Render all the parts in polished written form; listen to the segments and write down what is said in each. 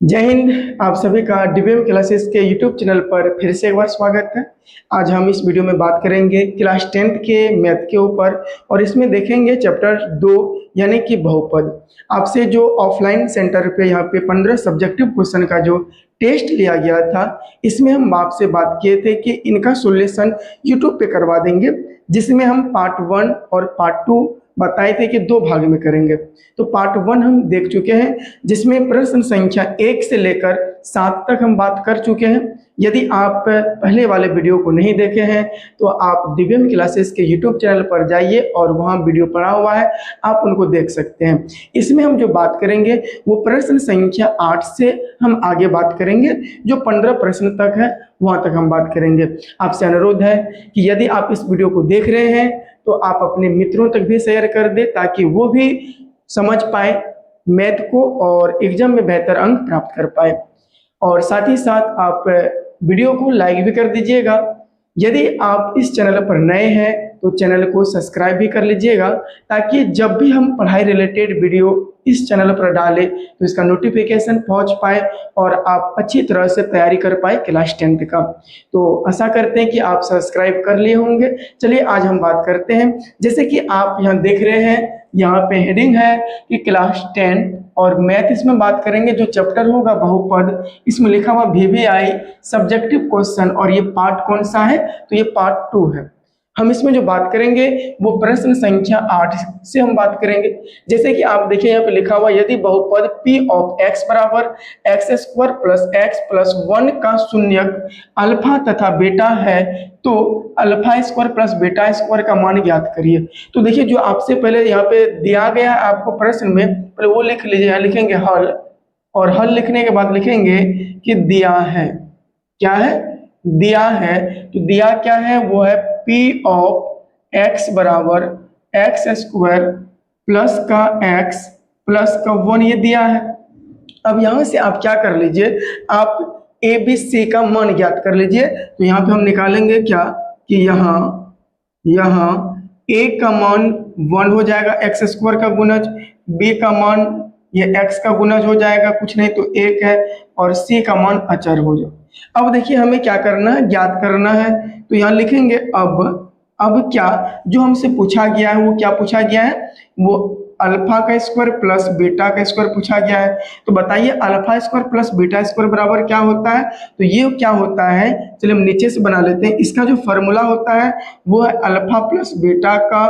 जय हिंद। आप सभी का डीबीएम क्लासेस के यूट्यूब चैनल पर फिर से एक बार स्वागत है। आज हम इस वीडियो में बात करेंगे क्लास 10th के मैथ के ऊपर और इसमें देखेंगे चैप्टर 2 यानी कि बहुपद। आपसे जो ऑफलाइन सेंटर पे यहाँ पे 15 सब्जेक्टिव क्वेश्चन का जो टेस्ट लिया गया था, इसमें हम आपसे बात किए थे कि इनका सॉल्यूशन यूट्यूब पे करवा देंगे, जिसमें हम पार्ट 1 और पार्ट 2 बताए थे कि 2 भाग में करेंगे। तो पार्ट 1 हम देख चुके हैं, जिसमें प्रश्न संख्या 1 से लेकर 7 तक हम बात कर चुके हैं। यदि आप पहले वाले वीडियो को नहीं देखे हैं तो आप डीबीएम क्लासेस के यूट्यूब चैनल पर जाइए और वहां वीडियो पड़ा हुआ है, आप उनको देख सकते हैं। इसमें हम जो बात करेंगे वो प्रश्न संख्या 8 से हम आगे बात करेंगे, जो 15 प्रश्न तक है वहां तक हम बात करेंगे। आपसे अनुरोध है कि यदि आप इस वीडियो को देख रहे हैं तो आप अपने मित्रों तक भी शेयर कर दें, ताकि वो भी समझ पाए मैथ को और एग्जाम में बेहतर अंक प्राप्त कर पाए। और साथ ही साथ आप वीडियो को लाइक भी कर दीजिएगा। यदि आप इस चैनल पर नए हैं तो चैनल को सब्सक्राइब भी कर लीजिएगा, ताकि जब भी हम पढ़ाई रिलेटेड वीडियो इस चैनल पर डालें तो इसका नोटिफिकेशन पहुंच पाए और आप अच्छी तरह से तैयारी कर पाए क्लास 10th का। तो आशा करते हैं कि आप सब्सक्राइब कर लिए होंगे। चलिए आज हम बात करते हैं। जैसे कि आप यहाँ देख रहे हैं, यहाँ पे हेडिंग है कि क्लास 10 और मैथ, इसमें बात करेंगे जो चैप्टर होगा बहुपद। इसमें लिखा हुआ VVI सब्जेक्टिव क्वेश्चन, और ये पार्ट कौन सा है तो ये पार्ट 2 है। हम इसमें जो बात करेंगे वो प्रश्न संख्या 8 से हम बात करेंगे। जैसे कि आप देखिए यहाँ पे लिखा हुआ, यदि बहुपद P ऑफ x बराबर x² प्लस x प्लस 1 का शून्यक अल्फा तथा बीटा है तो alpha square plus beta square का मान ज्ञात करिए। तो देखिए, जो आपसे पहले यहाँ पे दिया गया है आपको प्रश्न में, पहले वो लिख लीजिए। यहाँ लिखेंगे हल, और हल लिखने के बाद लिखेंगे कि दिया है। क्या है? दिया है। तो दिया क्या है? वो है P ऑफ x बराबर x² प्लस का x प्लस का 1, ये दिया है। अब यहां से आप क्या कर लीजिए, आप ए बी सी का मान ज्ञात कर लीजिए। तो यहाँ पे हम निकालेंगे क्या कि यहाँ a का मान 1 हो जाएगा, x² का गुणज, b का मान ये x का गुणज हो जाएगा, कुछ नहीं तो 1 है, और c का मान अचर हो जाएगा। अब देखिए हमें क्या करना है, ज्ञात करना है। तो यहाँ लिखेंगे अब क्या जो हमसे पूछा गया है वो क्या पूछा गया है, वो अल्फा का स्क्वायर प्लस बीटा का स्क्वायर पूछा गया है। तो बताइए alpha square plus beta square बराबर क्या होता है। तो ये क्या होता है, चलिए हम नीचे से बना लेते हैं। इसका जो फॉर्मूला होता है वो है अल्फा प्लस बीटा का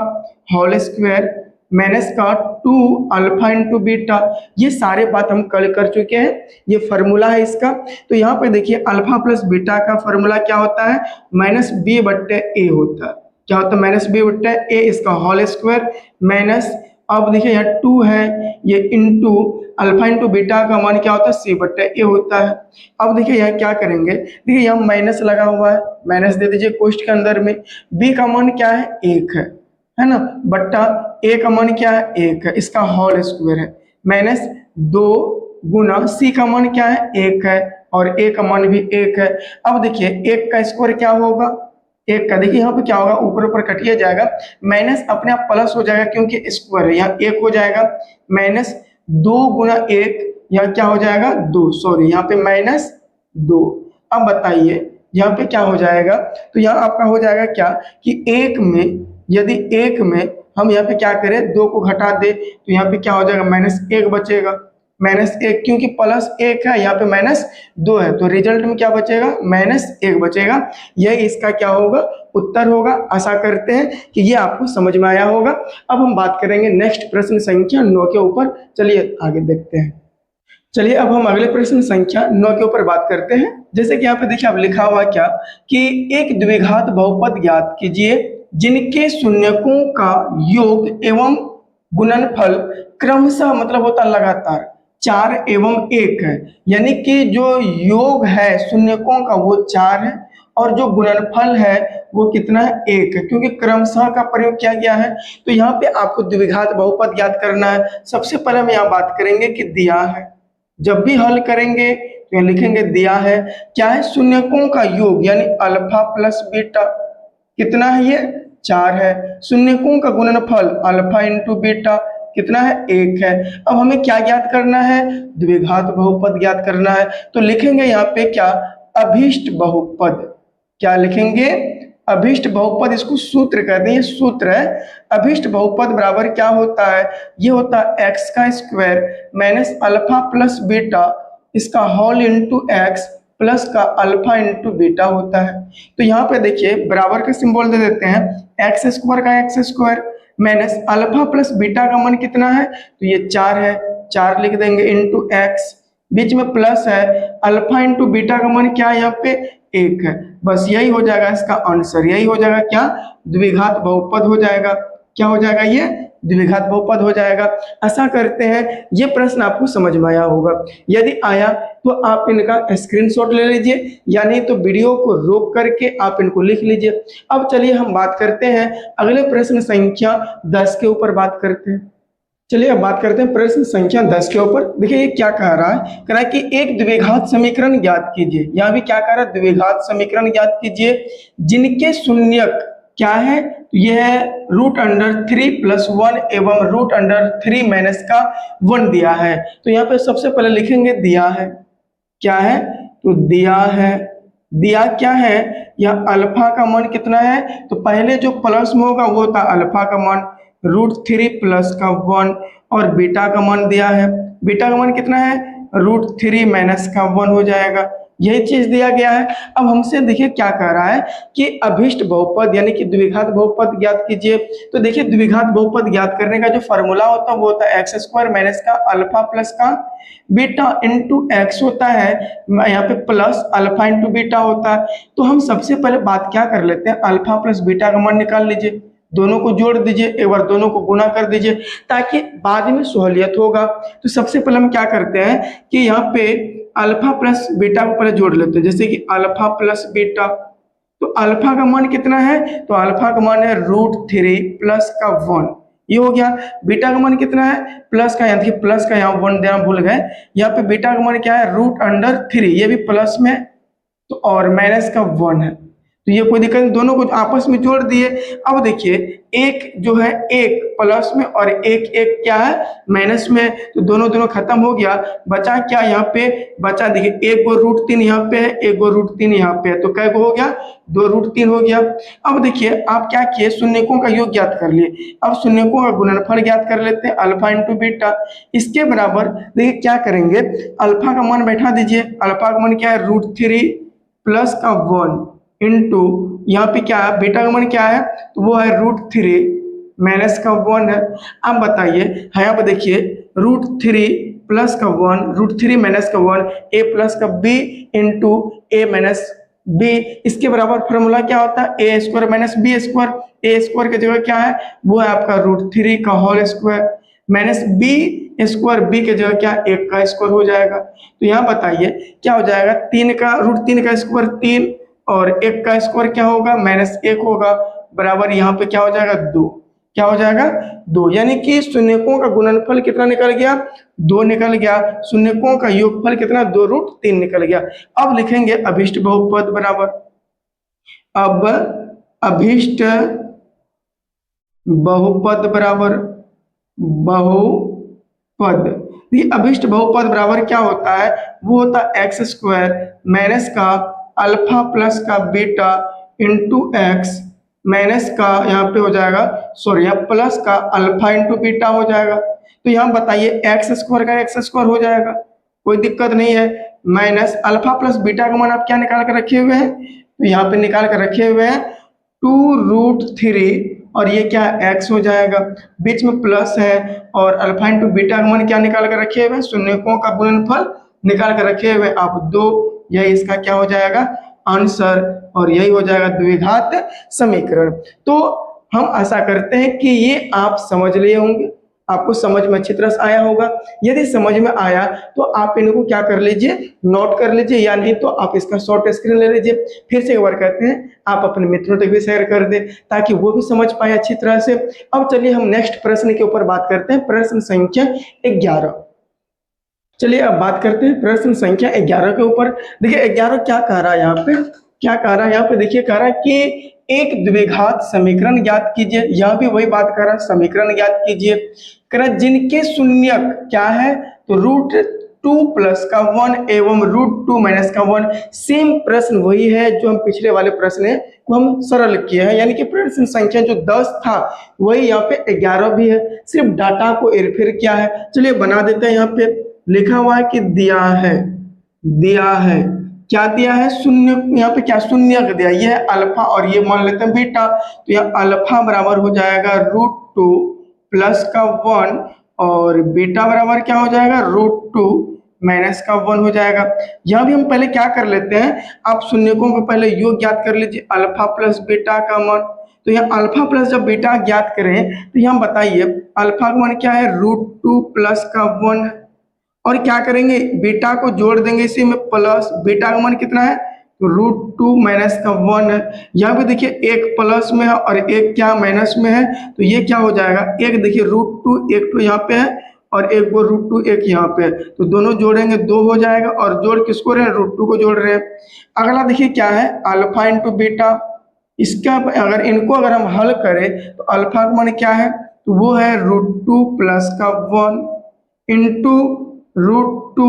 होल स्क्वायर माइनस का 2 अल्फा इंटू बीटा। ये सारे बात हम कल कर चुके हैं, ये फार्मूला है इसका। तो यहाँ पे देखिए अल्फा प्लस बीटा का फार्मूला क्या होता है, माइनस बी बट्टे ए होता है। क्या होता है? माइनस बी बट्टे ए, इसका होल स्क्वायर माइनस, अब देखिए यहाँ 2 है, ये इंटू अल्फा इंटू बीटा का मान क्या होता है, सी बट्टे ए होता है। अब देखिए यहाँ क्या करेंगे, देखिए यहाँ माइनस लगा हुआ है, माइनस दे दीजिए क्वेश्चन के अंदर में। बी का मान क्या है, 1 है ना, बट्टा ए का मान क्या है, 1 है, इसका होल स्क्वायर है, माइनस 2 गुना सी का मान क्या है, 1 है, और ए का मान भी 1 है। अब देखिए 1 का स्क्वायर क्या होगा, 1 का, देखिए यहाँ पे क्या होगा, ऊपर ऊपर कटिए जाएगा, माइनस अपने आप प्लस हो जाएगा क्योंकि स्क्वायर है, यहाँ 1 हो जाएगा, माइनस 2 गुना 1, यहाँ क्या हो जाएगा 2, सॉरी यहाँ पे माइनस 2। अब बताइए यहाँ पे क्या हो जाएगा, तो यहाँ आपका हो जाएगा क्या कि 1 में, यदि 1 में हम यहाँ पे क्या करें, 2 को घटा दे तो यहाँ पे क्या हो जाएगा, माइनस 1 बचेगा, माइनस 1, क्योंकि प्लस 1 है, यहाँ पे माइनस 2 है, तो रिजल्ट में क्या बचेगा, माइनस 1 बचेगा। यह इसका क्या होगा, उत्तर होगा। आशा करते हैं कि ये आपको समझ में आया होगा। अब हम बात करेंगे नेक्स्ट प्रश्न संख्या 9 के ऊपर। चलिए आगे देखते हैं। चलिए अब हम अगले प्रश्न संख्या 9 के ऊपर बात करते हैं। जैसे कि यहाँ पे देखिए अब लिखा हुआ क्या कि एक द्विघात बहुपद ज्ञात कीजिए जिनके शून्यकों का योग एवं गुणनफल क्रमशः, मतलब होता लगातार, 4 एवं 1 है। यानी कि जो योग है शून्यकों का वो 4 है, और जो गुणनफल है वो कितना है, 1 है, क्योंकि क्रमशः का प्रयोग किया गया है। तो यहाँ पे आपको द्विघात बहुपद ज्ञात करना है। सबसे पहले हम यहाँ बात करेंगे कि दिया है, जब भी हल करेंगे तो यहाँ लिखेंगे दिया है, क्या है, शून्यकों का योग, यानी अल्फा प्लस बीटा, कितना है ये, 4 है। शून्यकों का गुणनफल अल्फा इंटू बीटा, कितना है, 1 है। अब हमें क्या ज्ञात करना है, द्विघात बहुपद ज्ञात करना है। तो लिखेंगे यहाँ पे क्या, अभीष्ट बहुपद। क्या लिखेंगे, अभीष्ट बहुपद, इसको सूत्र कहते हैं, ये सूत्र है। अभीष्ट बहुपद बराबर क्या होता है, ये होता है एक्स का square minus alpha plus beta इसका होल इंटू एक्स प्लस का अल्फा इंटू बीटा होता है। तो यहाँ पे देखिए बराबर का सिंबल दे देते हैं, एक्स स्क्वायर का x square minus alpha plus beta का मान कितना है, तो ये 4 है, 4 लिख देंगे इंटू एक्स, बीच में प्लस है, अल्फा इंटू बीटा का मान क्या है यहाँ पे, 1 है। बस यही हो जाएगा इसका आंसर, यही हो जाएगा क्या, द्विघात बहुपद हो जाएगा। क्या हो जाएगा, ये द्विघात बहुपद हो जाएगा। ऐसा करते हैं, ये प्रश्न आपको समझ में आया होगा। यदि आया तो आप इनका स्क्रीनशॉट ले लीजिए, या नहीं तो वीडियो को रोक करके आप इनको लिख लीजिए। अब चलिए हम बात करते हैं अगले प्रश्न संख्या 10 के ऊपर बात करते हैं। चलिए अब बात करते हैं प्रश्न संख्या 10 के ऊपर। देखिए ये क्या कह रहा है, कह रहा है कि एक द्विघात समीकरण ज्ञात कीजिए। यहाँ भी क्या कह रहा है, द्विघात समीकरण ज्ञात कीजिए जिनके शून्यक क्या है, तो यह है √3 + 1 एवं √3 माइनस का 1 दिया है। तो यहाँ पे सबसे पहले लिखेंगे दिया है, क्या है, तो दिया है, दिया क्या है, यह अल्फा का मान कितना है, तो पहले जो प्लस में होगा वो होता अल्फा का मान √3 प्लस का 1, और बीटा का मान दिया है, बीटा का मान कितना है, √3 माइनस का 1 हो जाएगा। यही चीज दिया गया है। अब हमसे देखिए क्या कह रहा है कि अभीष्ट बहुपद यानी कि द्विघात बहुपद ज्ञात कीजिए। तो देखिए द्विघात बहुपद ज्ञात करने का जो फॉर्मूला होता है वो होता है एक्स स्क्वायर माइनस का अल्फा प्लस का बीटा इंटू एक्स होता है, यहाँ पे प्लस अल्फा इंटू बीटा होता है। तो हम सबसे पहले बात क्या कर लेते हैं, अल्फा प्लस बीटा का मान निकाल लीजिए, दोनों को जोड़ दीजिए, एक बार दोनों को गुना कर दीजिए ताकि बाद में सहूलियत होगा। तो सबसे पहले हम क्या करते हैं कि यहाँ पे अल्फा प्लस बीटा को पहले जोड़ लेते हैं, जैसे कि अल्फा प्लस बीटा, तो अल्फा का मान कितना है, तो अल्फा का मान है √3 प्लस का 1, ये हो गया। बीटा का मान कितना है, प्लस का, यहाँ देखिए प्लस का यहाँ 1 देना भूल गए, यहाँ पे बीटा का मान क्या है √3, ये भी प्लस में, तो और माइनस का 1 है, तो ये कोई दिक्कत नहीं, दोनों को आपस में जोड़ दिए। अब देखिए एक जो है एक प्लस में और एक एक क्या है माइनस में, तो दोनों दोनों खत्म हो गया, बचा क्या यहाँ पे, बचा देखिए एक गो √3 यहाँ पे है, एक गो √3 यहाँ पे है, तो कै गो हो गया, 2 √3 हो गया। अब देखिए आप क्या किए, शून्यकों का योग ज्ञात कर लिए। अब शून्यकों का गुणनफल ज्ञात कर लेते हैं, अल्फा इंटू बीटा, इसके बराबर देखिए क्या करेंगे, अल्फा का मान बैठा दीजिए, अल्फा का मान क्या है √3 प्लस का 1 इंटू यहाँ पे क्या है, बीटा का मान क्या है, तो वो है √3 माइनस का 1 है। अब बताइए यहाँ पे देखिए √3 प्लस का 1, √3 माइनस का 1, a प्लस का b into a minus b, इसके बराबर फॉर्मूला क्या होता है, a square minus b square, a square की जगह क्या है, वो है आपका √3 का whole square minus b square, b की जगह क्या, 1 का स्क्वायर हो जाएगा। तो यहाँ बताइए क्या हो जाएगा, 3 का √3 का स्क्वायर 3 और 1 का स्क्वायर क्या होगा, -1 होगा, बराबर यहाँ पे क्या हो जाएगा 2, क्या हो जाएगा 2, यानी कि शून्यकों का गुणनफल कितना निकल गया, 2 निकल गया, शून्यकों का योगफल कितना, 2√3 निकल गया। अब लिखेंगे अभीष्ट बहुपद बराबर, अब अभीष्ट बहुपद बराबर बहुपद, ये अभीष्ट बहुपद बराबर क्या होता है, वो होता है एक्स स्क्वायर माइनस का अल्फा प्लस का बीटा इंटू एक्स माइनस का, यहाँ पे हो जाएगा सॉरी यहाँ प्लस का अल्फा इंटू बीटा हो जाएगा। तो यहाँ बताइए एक्स स्क्वायर का एक्स स्क्वायर हो जाएगा, कोई दिक्कत नहीं है, माइनस अल्फा प्लस बीटा का मान आप क्या निकाल कर रखे हुए हैं, तो यहाँ पे निकाल कर रखे हुए हैं 2√3 और ये क्या x हो जाएगा, बीच में प्लस है, और अल्फा इंटू बीटा का मान क्या निकाल कर रखे हुए हैं, शून्यकों का गुणनफल निकाल कर रखे हुए आप 2, यही इसका क्या हो जाएगा आंसर, और यही हो जाएगा द्विघात समीकरण। तो हम आशा करते हैं कि ये आप समझ लिए होंगे, आपको समझ में अच्छी तरह से आया होगा। यदि समझ में आया तो आप इनको क्या कर लीजिए, नोट कर लीजिए, या नहीं तो आप इसका शॉर्ट स्क्रीन ले लीजिए। फिर से एक बार कहते हैं आप अपने मित्रों तक भी शेयर कर दें ताकि वो भी समझ पाए अच्छी तरह से। अब चलिए हम नेक्स्ट प्रश्न के ऊपर बात करते हैं, प्रश्न संख्या 11। चलिए अब बात करते हैं प्रश्न संख्या 11 के ऊपर। देखिए 11 क्या कह रहा है, यहाँ पे क्या कह रहा है, यहाँ पे देखिए कह रहा है कि एक द्विघात समीकरण ज्ञात कीजिए। यह भी वही बात कर रहा है, समीकरण ज्ञात कीजिए। कह रहा है जिनके शून्यक क्या है, तो √2 प्लस का 1 एवं √2 माइनस का 1। सेम प्रश्न वही है जो हम पिछले वाले प्रश्न है को हम सरल किए हैं, यानी कि प्रश्न संख्या जो 10 था वही यहाँ पे 11 भी है, सिर्फ डाटा को हेरफेर किया है। चलिए बना देते हैं। यहाँ पे लिखा हुआ है कि दिया है क्या दिया है, शून्य। यहाँ पे क्या शून्य का दिया, ये है अल्फा और ये मान लेते हैं बीटा। तो यहाँ अल्फा बराबर हो जाएगा √2 प्लस का 1 और बीटा बराबर क्या हो जाएगा, √2 माइनस का 1 हो जाएगा। यहाँ भी हम पहले क्या कर लेते हैं, आप शून्यकों को पहले योग ज्ञात कर लीजिए, अल्फा प्लस बीटा का मान। तो यहाँ अल्फा प्लस जब बीटा ज्ञात करें तो यहाँ बताइए अल्फा का मान क्या है, √2 प्लस का 1 और क्या करेंगे, बीटा को जोड़ देंगे इसी में प्लस, बीटा का मान कितना है, तो √2 माइनस का 1 है। यहाँ पे देखिए एक प्लस में है और एक क्या माइनस में है, तो ये क्या हो जाएगा, एक देखिए √2 एक तो यहाँ पे है और एक वो √2 एक यहाँ पे है, तो दोनों जोड़ेंगे 2 हो जाएगा। और जोड़ किसको रहे हैं, √2 को जोड़ रहे हैं। अगला देखिए क्या है, अल्फा इंटू बीटा। इसका अगर हम हल करें तो अल्फा का मान क्या है, तो वो है √2 प्लस का 1 इंटू √2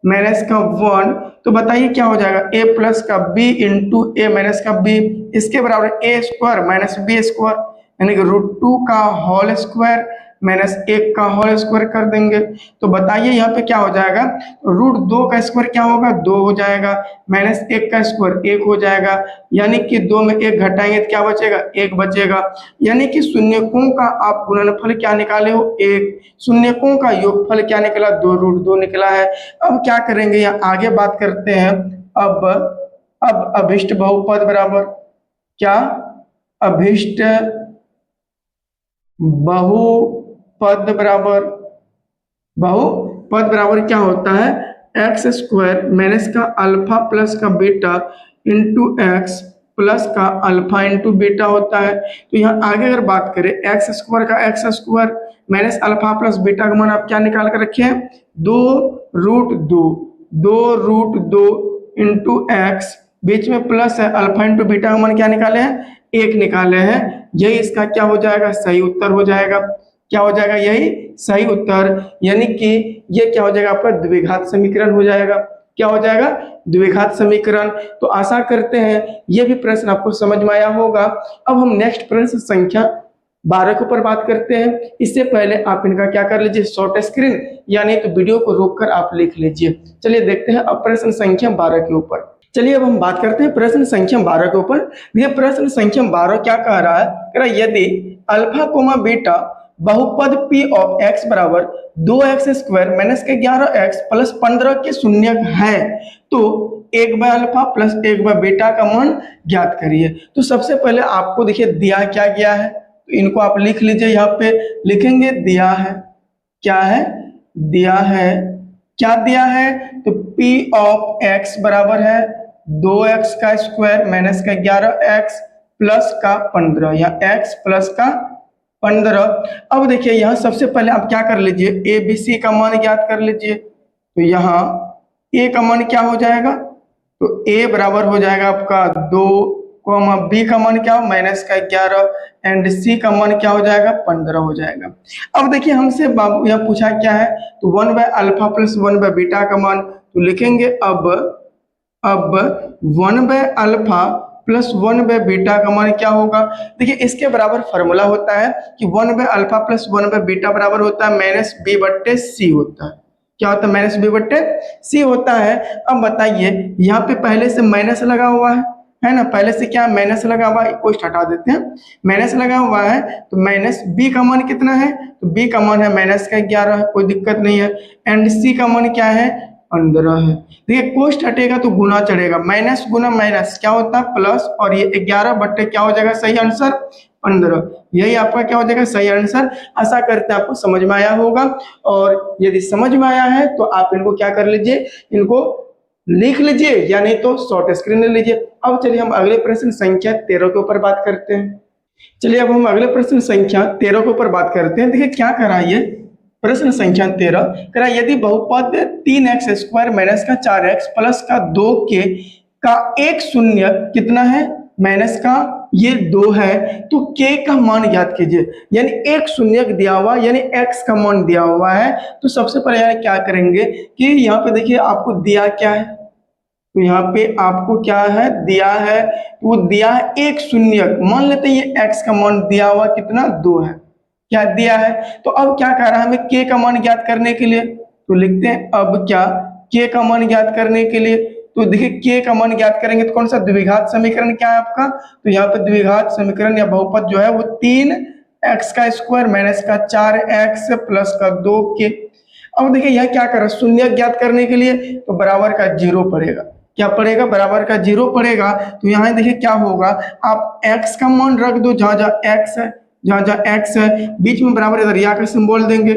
माइनस का 1। तो बताइए क्या हो जाएगा, a प्लस का b इंटू a माइनस का b, इसके बराबर a square minus b square, यानी कि √2 का होल स्क्वायर माइनस 1 का होल स्क्वायर कर देंगे। तो बताइए यहाँ पे क्या हो जाएगा, √2 का स्क्वायर क्या होगा, 2 हो जाएगा, माइनस 1 का स्क्वायर 1 हो जाएगा, यानी कि 2 में 1 घटाएंगे तो क्या बचेगा, 1 बचेगा। यानी कि शून्यकों का आप गुणनफल क्या निकाले हो, 1, शून्यकों का योगफल क्या निकला, 2√2 निकला है। अब क्या करेंगे, यहाँ आगे बात करते हैं। अब अभिष्ट बहुपद बराबर क्या, अभिष्ट बहुपद बराबर क्या होता है, एक्स स्क्वायर माइनस का अल्फा प्लस का बीटा इंटू एक्स प्लस का अल्फा इंटू बीटा होता है। तो यहाँ आगे अगर बात करें, एक्स स्क्वायर का x square minus alpha plus beta का मान आप क्या निकाल कर रखे हैं, 2√2 इंटू एक्स, बीच में प्लस है, अल्फा इंटू बीटा का मान क्या निकाले हैं, 1 निकाले हैं। यही इसका क्या हो जाएगा, सही उत्तर हो जाएगा। क्या हो जाएगा, यही सही उत्तर, यानी कि ये क्या हो जाएगा, आपका द्विघात समीकरण हो जाएगा। क्या हो जाएगा, द्विघात समीकरण। तो आशा करते हैं ये भी प्रश्न आपको समझ में आया होगा। अब हम नेक्स्ट प्रश्न संख्या 12 के ऊपर बात करते हैं। इससे पहले आप इनका क्या कर लीजिए, शॉर्ट स्क्रीन, यानी तो वीडियो को रोककर आप लिख लीजिए। चलिए देखते हैं अब प्रश्न संख्या 12 के ऊपर। चलिए अब हम बात करते हैं प्रश्न संख्या 12 के ऊपर। ये प्रश्न संख्या 12 क्या कह रहा है, कह रहा है यदि अल्फा कोमा बीटा बहुपद p ऑफ x बराबर 2x स्क्वायर माइनस के 11x प्लस 15 के शून्यक है तो 1/अल्फा प्लस 1/बीटा का मान ज्ञात करिए। तो सबसे पहले आपको देखिए दिया क्या गया है, तो इनको आप लिख लीजिए। यहाँ पे लिखेंगे दिया है, क्या है, दिया है, क्या दिया है, तो p ऑफ x बराबर है 2x का स्क्वायर माइनस का 11x प्लस का 15, या x प्लस का 15। अब देखिए यहाँ सबसे पहले आप क्या कर लीजिए, ए बी सी का मान ज्ञात कर लीजिए। तो यहाँ a का मान क्या हो जाएगा, तो a बराबर हो जाएगा आपका 2, b का मान क्या हो, माइनस का 11 एंड c का मान क्या हो जाएगा, 15 हो जाएगा। अब देखिए हमसे बाबू यहाँ पूछा क्या है, तो 1/अल्फा प्लस 1/बीटा का मान, तो लिखेंगे अब 1/अल्फा प्लस 1/बीटा का मान क्या होगा। देखिए इसके बराबर फॉर्मूला होता है कि 1/अल्फा प्लस 1/बीटा बराबर होता है माइनस b/c होता है। क्या होता है, माइनस b/c होता है। अब बताइए यहाँ पे पहले से माइनस लगा हुआ है ना, पहले से क्या माइनस लगा हुआ है, कोई हटा देते हैं, माइनस लगा हुआ है। तो माइनस b का मान कितना है, तो b का मान है माइनस का 11, कोई दिक्कत नहीं है। एंड c का मान क्या है, 15 है। देखिए कोष्ट हटेगा तो गुना चढ़ेगा, माइनस गुना माइनस क्या होता है प्लस, और ये 11 बट्टे क्या हो जाएगा, सही आंसर 15। यही आपका क्या हो जाएगा, सही आंसर। आशा करते हैं आपको समझ में आया होगा, और यदि समझ में आया है तो आप इनको क्या कर लीजिए, इनको लिख लीजिए, या नहीं तो शॉर्ट स्क्रीन ले लीजिए। अब चलिए हम अगले प्रश्न संख्या 13 के ऊपर बात करते हैं। चलिए अब हम अगले प्रश्न संख्या 13 के ऊपर बात करते हैं। देखिए क्या करा ये प्रश्न संख्या 13, करा यदि बहुपद 3x स्क्वायर माइनस का 4x प्लस का 2 का एक शून्य कितना है, माइनस का ये 2 है, तो k का मान ज्ञात कीजिए। यानी एक शून्यक दिया हुआ, यानी x का मान दिया हुआ है। तो सबसे पहले यार क्या करेंगे कि यहाँ पे देखिए आपको दिया क्या है, तो यहाँ पे आपको क्या है दिया है, तो वो दिया है एक शून्यक। मान लेते हैं ये x का मान दिया हुआ कितना 2 है, क्या दिया है। तो अब क्या कह रहा है हमें k का मान ज्ञात करने के लिए, तो लिखते हैं अब क्या k का मान ज्ञात करने के लिए। तो देखिए k का मान ज्ञात करेंगे तो कौन सा द्विघात समीकरण क्या है आपका, तो यहाँ पे द्विघात समीकरण या बहुपद जो है वो 3x का स्क्वायर माइनस का 4x प्लस का 2k। अब देखिए यह क्या कर रहा है, शून्य ज्ञात करने के लिए तो बराबर का 0 पड़ेगा। क्या पड़ेगा, बराबर का 0 पड़ेगा। तो यहाँ देखिए क्या होगा, आप x का मान रख दो जहाँ जहाँ x है, जहाँ जहाँ x है बीच में बराबर इधर या का सिंबल देंगे।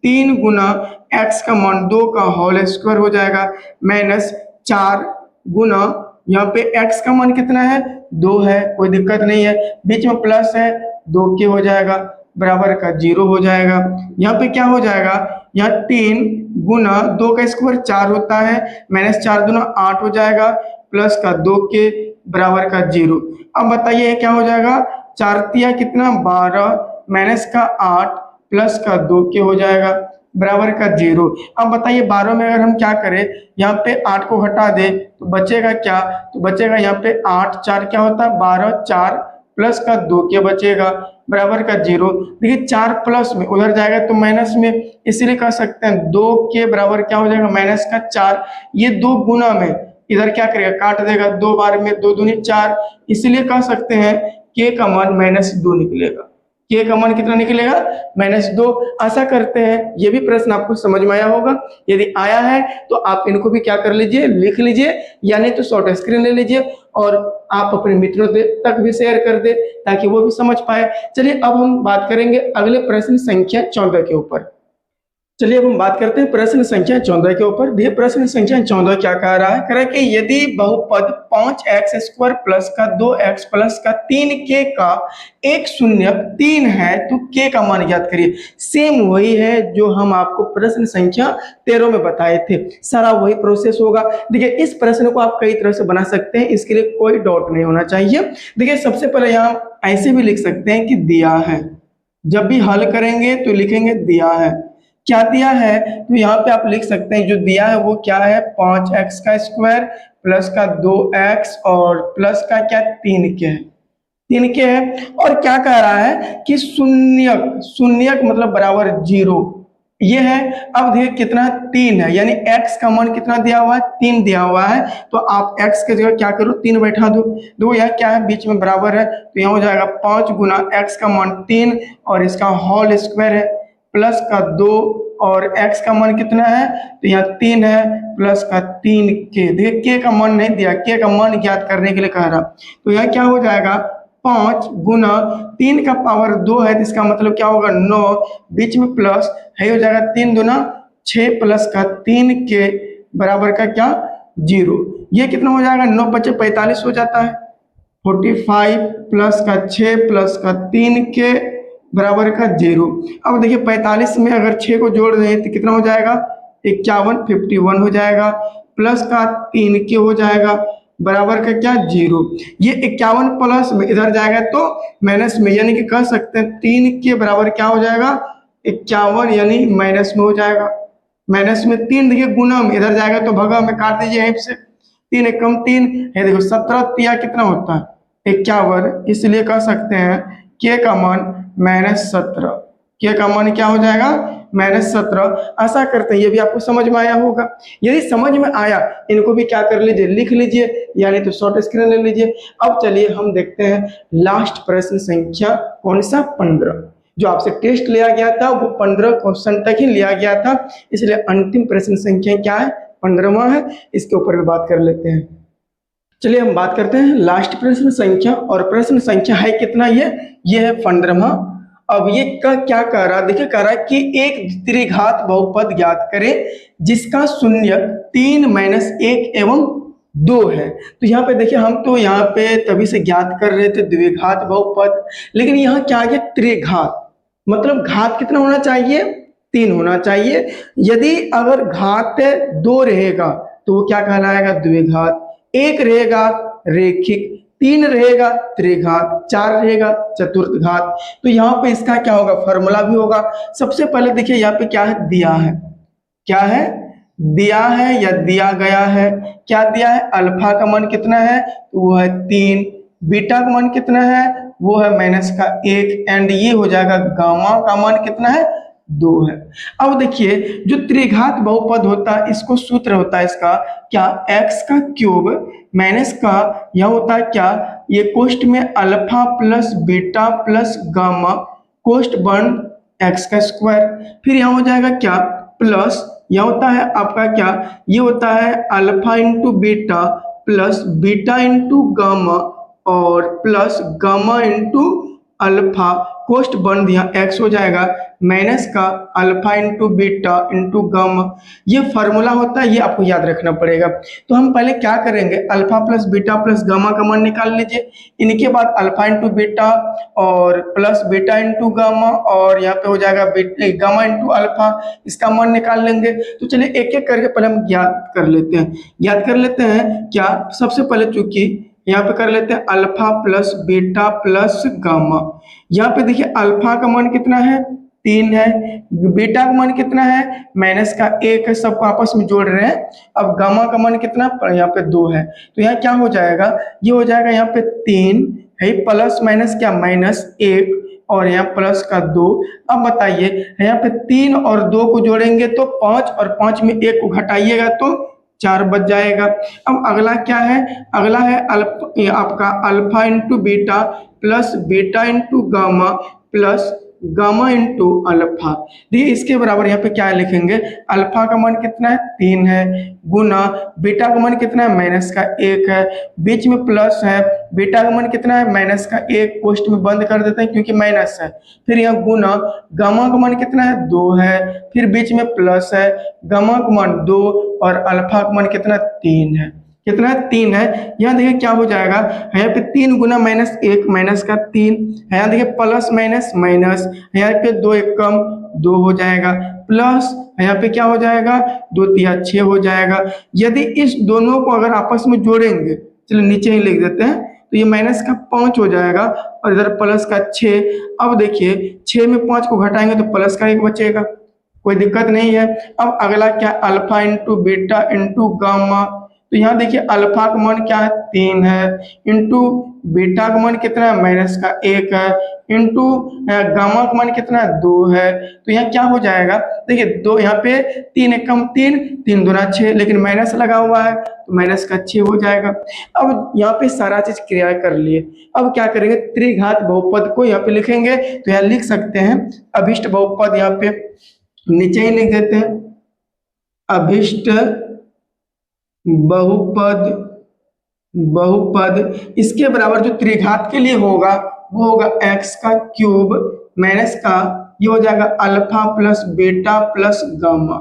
3 गुना x का मान 2 का होल स्क्वायर हो जाएगा माइनस 4 गुना यहाँ पे x का मान कितना है 2 है, कोई दिक्कत नहीं है, बीच में प्लस है 2 के हो जाएगा बराबर का 0 हो जाएगा। यहाँ पे क्या हो जाएगा, यहाँ 3 गुना 2 का स्क्वायर 4 होता है माइनस 4 दूना 8 हो जाएगा प्लस का 2 के बराबर का 0। अब बताइए क्या हो जाएगा, 4 तिया कितना 12 माइनस का 8 प्लस का 2 के हो जाएगा बराबर का 0। अब बताइए 12 में अगर हम क्या करें, यहाँ पे 8 को हटा दे तो बचेगा क्या, तो बचेगा यहाँ पे 8 4 क्या होता है 12 4 प्लस का 2 के बचेगा बराबर का 0। देखिए 4 प्लस में उधर जाएगा तो माइनस में, इसीलिए कह सकते हैं 2 के बराबर क्या हो जाएगा माइनस का 4। ये 2 गुना में इधर क्या करेगा काट देगा, 2 बार में 2 दूनी 4, इसलिए कह सकते हैं k का मान -2 निकलेगा। k का मान कितना निकलेगा -2। आशा करते हैं ये भी प्रश्न आपको समझ में आया होगा। यदि आया है तो आप इनको भी क्या कर लीजिए लिख लीजिए, या नहीं तो शॉर्ट स्क्रीन ले लीजिए और आप अपने मित्रों तक भी शेयर कर दे ताकि वो भी समझ पाए। चलिए अब हम बात करेंगे अगले प्रश्न संख्या 14 के ऊपर। चलिए अब हम बात करते हैं प्रश्न संख्या 14 के ऊपर। देखिए प्रश्न संख्या 14 क्या कह रहा है, कह रहा है कि यदि बहुपद 5x स्क्वायर प्लस का 2x प्लस का 3k का एक शून्य 3 है तो k का मान ज्ञात करिए। सेम वही है जो हम आपको प्रश्न संख्या 13 में बताए थे, सारा वही प्रोसेस होगा। देखिए इस प्रश्न को आप कई तरह से बना सकते हैं, इसके लिए कोई डाउट नहीं होना चाहिए। देखिए सबसे पहले यहाँ ऐसे भी लिख सकते हैं कि दिया है, जब भी हल करेंगे तो लिखेंगे दिया है। क्या दिया है, तो यहाँ पे आप लिख सकते हैं जो दिया है वो क्या है 5x का स्क्वायर प्लस का 2x और प्लस का क्या 3k है, 3k है। और क्या कह रहा है कि शून्यक, शून्यक मतलब बराबर 0 ये है। अब देखिए कितना 3 है, यानी x का मान कितना दिया हुआ है 3 दिया हुआ है, तो आप x के जगह क्या करो 3 बैठा दो। देखो यह क्या है बीच में बराबर है, तो यहाँ हो जाएगा 5 गुना x का मान 3 और इसका होल स्क्वायर है प्लस का 2 और x का मान कितना है, तो यहाँ 3 है प्लस का 3k। देखिए k का मान नहीं दिया, k का मान ज्ञात करने के लिए कह रहा, तो यह क्या हो जाएगा 5 गुना 3 का पावर 2 है तो इसका मतलब क्या होगा 9, बीच में प्लस है हो जाएगा 3 दूना 6 प्लस का 3k बराबर का क्या 0। ये कितना हो जाएगा 9 बचे 45 हो जाता है, 45 प्लस का 6 प्लस का 3k बराबर का 0। अब देखिए 45 में अगर 6 को जोड़ दें तो कितना हो जाएगा 51, 51 हो जाएगा प्लस का 3k हो जाएगा बराबर का क्या 0। ये 51 प्लस में इधर जाएगा तो माइनस में, यानी कि कह सकते हैं 3k बराबर क्या हो जाएगा 51, यानी माइनस में हो जाएगा। माइनस में 3 देखिए गुना में इधर जाएगा तो भगा में काट दीजिए यहीं से, 3 एकम 3 है, देखो 17 तिया कितना होता है 51, इसलिए कह सकते हैं k का मान -17। k का मान क्या हो जाएगा -17। आशा करते हैं ये भी आपको समझ में आया होगा। यदि समझ में आया इनको भी क्या कर लीजिए लिख लीजिए, यानी तो शॉर्ट स्क्रीन ले लीजिए। अब चलिए हम देखते हैं लास्ट प्रश्न संख्या कौन सा 15। जो आपसे टेस्ट लिया गया था वो 15 क्वेश्चन तक ही लिया गया था, इसलिए अंतिम प्रश्न संख्या क्या है 15वां है, इसके ऊपर भी बात कर लेते हैं। चलिए हम बात करते हैं लास्ट प्रश्न संख्या, और प्रश्न संख्या है कितना ये है 15वां। अब ये क्या कह रहा है, देखिए कह रहा है कि एक त्रिघात बहुपद ज्ञात करें जिसका शून्यक 3 - 1 एवं 2 है। तो यहाँ पे देखिए हम तो यहाँ पे तभी से ज्ञात कर रहे थे द्विघात बहुपद, लेकिन यहाँ क्या आ गया त्रिघात, मतलब घात कितना होना चाहिए 3 होना चाहिए। यदि अगर घात 2 रहेगा तो वो क्या कहलाएगा द्विघात, 1 रहेगा रेखिक, 3 रहेगा त्रिघात, 4 रहेगा चतुर्थ घात। तो यहाँ पे इसका क्या होगा, फॉर्मूला भी होगा। सबसे पहले देखिए यहाँ पे क्या है, दिया है, क्या है, दिया है या दिया गया है। क्या दिया है, अल्फा का मान कितना है, तो वो है 3, बीटा का मान कितना है, वो है माइनस का 1, एंड ये हो जाएगा गामा का मान कितना है, 2 है। अब देखिए जो त्रिघात बहुपद होता है, इसको सूत्र होता है इसका क्या, x का क्यूब माइनस का यह होता है क्या, ये कोष्ट में alpha plus beta plus gamma कोष्ट वन x का स्क्वायर, फिर यहाँ हो जाएगा क्या, प्लस यह होता है आपका क्या, ये होता है alpha into beta plus beta into gamma और प्लस गामा इंटू अल्फा कोष्ट बन दिया x हो जाएगा माइनस का alpha into beta into gamma. ये फार्मूला होता है, ये आपको याद रखना पड़ेगा। तो हम पहले क्या करेंगे, alpha plus beta plus gamma का मान निकाल लीजिए, इनके बाद अल्फा इंटू बीटा और प्लस बीटा इंटू गामा और यहाँ पे हो जाएगा गामा इंटू अल्फा, इसका मान निकाल लेंगे। तो चलिए एक एक करके पहले हम याद कर लेते हैं। याद कर लेते हैं क्या, सबसे पहले चूंकि यहाँ पे कर लेते हैं alpha plus beta plus gamma. यहाँ पे देखिए अल्फा का मान कितना है, 3 है, बीटा का मान कितना है, माइनस का 1 है, सबको आपस में जोड़ रहे हैं। अब गामा का मान कितना, यहाँ पे 2 है, तो यहाँ क्या हो जाएगा, ये हो जाएगा यहाँ पे 3 है, प्लस माइनस क्या, माइनस 1 और यहाँ प्लस का 2। अब बताइए यहाँ पे 3 और 2 को जोड़ेंगे तो 5 और 5 में 1 को घटाइएगा तो 4 बच जाएगा। अब अगला क्या है, अगला है आपका alpha into beta plus beta into gamma plus gamma into alpha. देखिए इसके बराबर यहाँ पे क्या लिखेंगे, अल्फा का मान कितना है, 3 है, गुना बीटा का मान कितना है, माइनस का 1 है, बीच में प्लस है, बीटा का मान कितना है, माइनस का 1, पोस्ट में बंद कर देते हैं क्योंकि माइनस है, फिर यहाँ गुना गामा का मान कितना है, 2 है, फिर बीच में प्लस है, गामा का मान 2 और अल्फा का मान कितना, 3 है, कितना है, 3 है। यहाँ देखिए क्या हो जाएगा, यहाँ पे 3 गुना माइनस 1 माइनस का 3, यहाँ देखिए प्लस माइनस माइनस, यहाँ पे 2 एक कम 2 हो जाएगा, प्लस यहाँ पे क्या हो जाएगा, 2 तिया 6 हो जाएगा। यदि इस दोनों को अगर आपस में जोड़ेंगे, चलिए नीचे ही लिख देते हैं, तो ये माइनस का 5 हो जाएगा और इधर प्लस का 6। अब देखिए 6 में 5 को घटाएंगे तो प्लस का 1 बचेगा, कोई दिक्कत नहीं है। अब अगला क्या, alpha into beta into gamma. तो यहाँ देखिए अल्फा का मान क्या है, 3 है, इंटू बीटा का मान कितना है, माइनस का 1 है, इंटू गामा का मान कितना है, 2 है। तो यहाँ क्या हो जाएगा, देखिए 2 यहाँ पे 3 एक कम 3, 3 दूना 6, लेकिन माइनस लगा हुआ है तो माइनस का 6 हो जाएगा। अब यहाँ पे सारा चीज क्रिया कर लिए। अब क्या करेंगे, त्रिघात बहुपद को यहाँ पे लिखेंगे, तो यहाँ लिख सकते हैं अभिष्ट बहुपद, यहाँ पे नीचे ही लिख देते हैं अभिष्ट बहुपद। बहुपद इसके बराबर जो त्रिघात के लिए होगा वो होगा x का क्यूब माइनस का, ये हो जाएगा alpha plus beta plus gamma,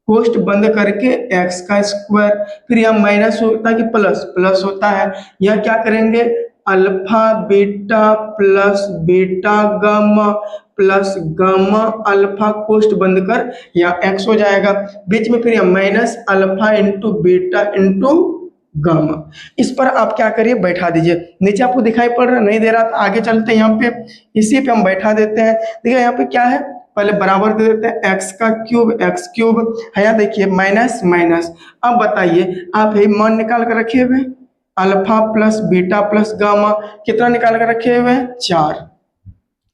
कोष्ट बंद करके x का स्क्वायर, फिर यहाँ माइनस होता है कि प्लस, प्लस होता है, यह क्या करेंगे, alpha beta plus beta gamma plus gamma alpha कोष्ट बंद कर यहाँ x हो जाएगा, बीच में फिर यहाँ minus alpha into beta into gamma. इस पर आप क्या करिए, बैठा दीजिए। नीचे आपको दिखाई पड़ रहा नहीं दे रहा, तो आगे चलते हैं, यहाँ पे इसी पे हम बैठा देते हैं। देखिए यहाँ पे क्या है, पहले बराबर दे देते हैं x का क्यूब, x क्यूब है, यहाँ देखिए माइनस माइनस। अब बताइए आप ये मान निकाल कर रखे हुए, alpha plus beta plus gamma कितना निकाल कर रखे हुए हैं, 4।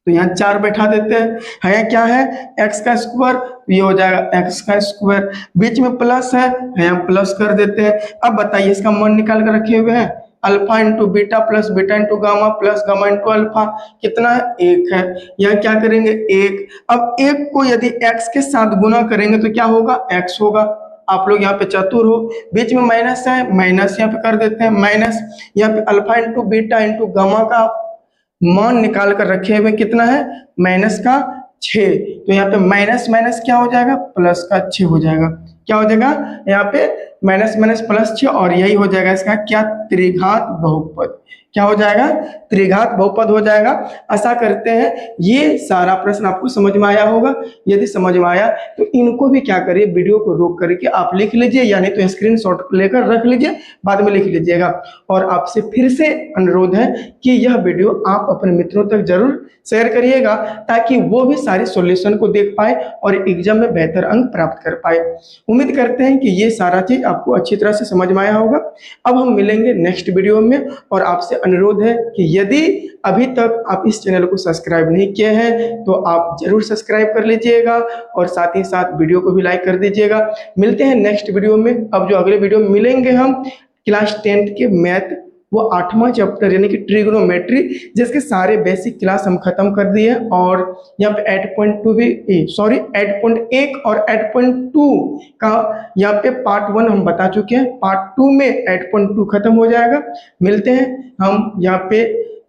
तो यहाँ 4 बैठा देते हैं, यहाँ क्या है, x का स्क्वायर, ये हो जाएगा x का स्क्वायर, बीच में प्लस है, यहाँ प्लस कर देते हैं। अब बताइए इसका मान निकाल कर रखे हुए हैं, alpha into beta plus beta into gamma plus gamma into alpha कितना है, 1 है, यहाँ क्या करेंगे 1। अब 1 को यदि x के साथ गुना करेंगे तो क्या होगा, x होगा। आप लोग यहाँ पे चतुर हो, बीच में माइनस है, माइनस यहाँ पे कर देते हैं माइनस, यहाँ पे alpha into beta into gamma का मान निकाल कर रखे हुए कितना है, माइनस का 6। तो यहाँ पे माइनस माइनस क्या हो जाएगा, प्लस का 6 हो जाएगा। क्या हो जाएगा यहाँ पे माइनस माइनस प्लस 6, और यही हो जाएगा इसका क्या, त्रिघात बहुपद। क्या हो जाएगा, त्रिघात बहुपद हो जाएगा। आशा करते हैं ये सारा प्रश्न आपको समझ में आया होगा। यदि समझ में आया तो इनको भी क्या करिए, वीडियो को रोक करके आप लिख लीजिए, यानी तो स्क्रीनशॉट लेकर रख लीजिए, बाद में लिख लीजिएगा। और आपसे फिर से अनुरोध है कि यह वीडियो आप अपने मित्रों तक जरूर शेयर करिएगा, ताकि वो भी सारी सॉल्यूशन को देख पाए और एग्जाम में बेहतर अंक प्राप्त कर पाए। उम्मीद करते हैं कि ये सारा चीज आपको अच्छी तरह से समझ में आया होगा। अब हम मिलेंगे नेक्स्ट वीडियो में, और आपसे अनुरोध है कि यदि अभी तक आप इस चैनल को सब्सक्राइब नहीं किए हैं तो आप जरूर सब्सक्राइब कर लीजिएगा, और साथ ही साथ वीडियो को भी लाइक कर दीजिएगा। मिलते हैं नेक्स्ट वीडियो में। अब जो अगले वीडियो में मिलेंगे हम क्लास 10th के मैथ, वो 8वां चैप्टर यानी कि ट्रिग्नोमेट्री, जिसके सारे बेसिक क्लास हम खत्म कर दिए, और यहाँ पे 8.2 भी, सॉरी 8.1 और 8.2 का यहाँ पे पार्ट 1 हम बता चुके हैं। पार्ट 2 में 8.2 खत्म हो जाएगा। मिलते हैं हम यहाँ पे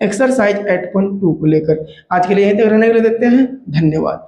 एक्सरसाइज 8.2 को लेकर। आज के लिए यहीं तक रहने के लिए देते हैं। धन्यवाद।